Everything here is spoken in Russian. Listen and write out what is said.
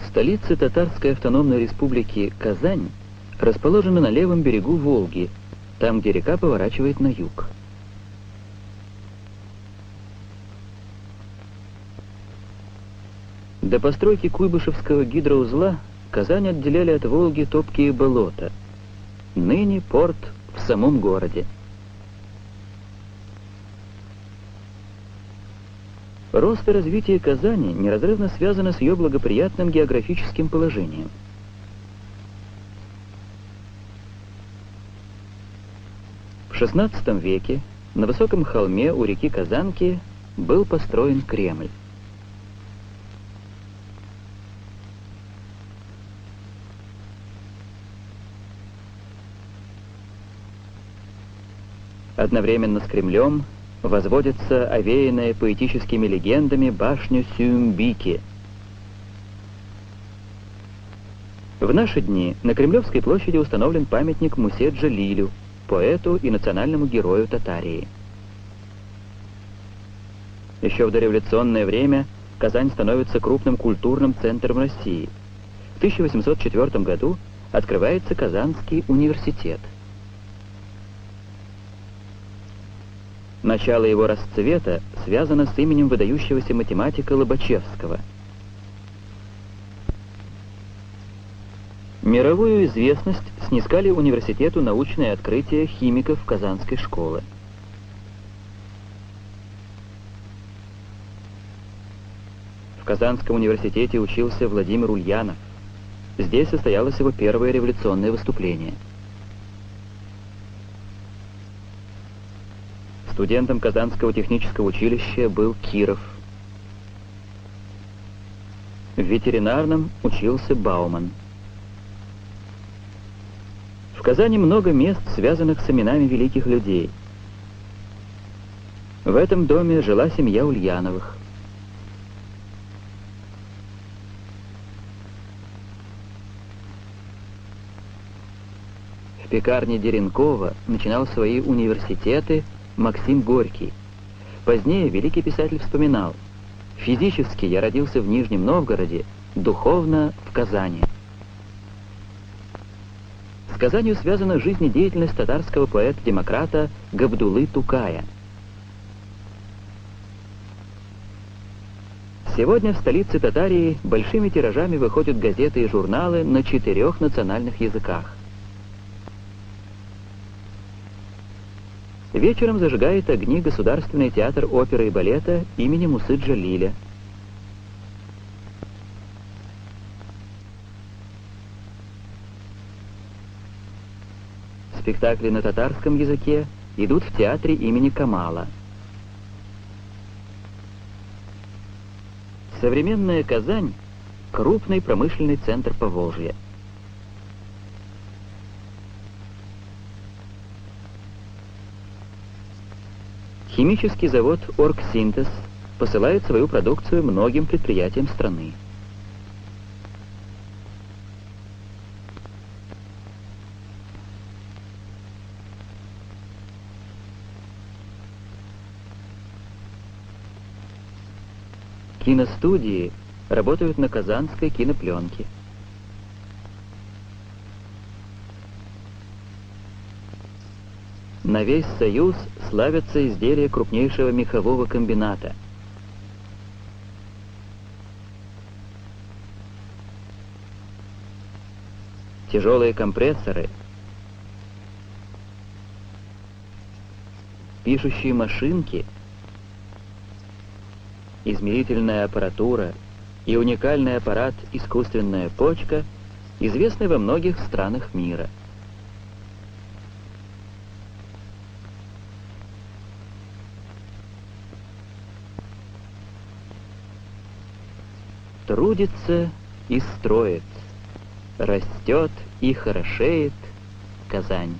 Столица Татарской автономной республики Казань расположена на левом берегу Волги, там, где река поворачивает на юг. До постройки Куйбышевского гидроузла Казань отделяли от Волги топкие болота. Ныне порт в самом городе. Рост и развитие Казани неразрывно связаны с ее благоприятным географическим положением. В XVI веке на высоком холме у реки Казанки был построен Кремль. Одновременно с Кремлем возводится овеянная поэтическими легендами башня Сюмбики. В наши дни на Кремлевской площади установлен памятник Мусе Джалилю, поэту и национальному герою Татарии. Еще в дореволюционное время Казань становится крупным культурным центром России. В 1804 году открывается Казанский университет. Начало его расцвета связано с именем выдающегося математика Лобачевского. Мировую известность снискали университету научные открытия химиков Казанской школы. В Казанском университете учился Владимир Ульянов. Здесь состоялось его первое революционное выступление. Студентом Казанского технического училища был Киров. В ветеринарном учился Бауман. В Казани много мест, связанных с именами великих людей. В этом доме жила семья Ульяновых. В пекарне Деренкова начинал свои университеты Максим Горький. Позднее великий писатель вспоминал: «Физически я родился в Нижнем Новгороде, духовно в Казани». С Казанью связана жизнедеятельность татарского поэта-демократа Габдуллы Тукая. Сегодня в столице Татарии большими тиражами выходят газеты и журналы на 4 национальных языках. Вечером зажигает огни Государственный театр оперы и балета имени Мусы Джалиля. Спектакли на татарском языке идут в театре имени Камала. Современная Казань — крупный промышленный центр Поволжья. Химический завод «Оргсинтез» посылает свою продукцию многим предприятиям страны. Киностудии работают на казанской кинопленке. На весь Союз славятся изделия крупнейшего мехового комбината. Тяжелые компрессоры, пишущие машинки, измерительная аппаратура и уникальный аппарат «Искусственная почка» известны во многих странах мира. Трудится и строит, растет и хорошеет Казань.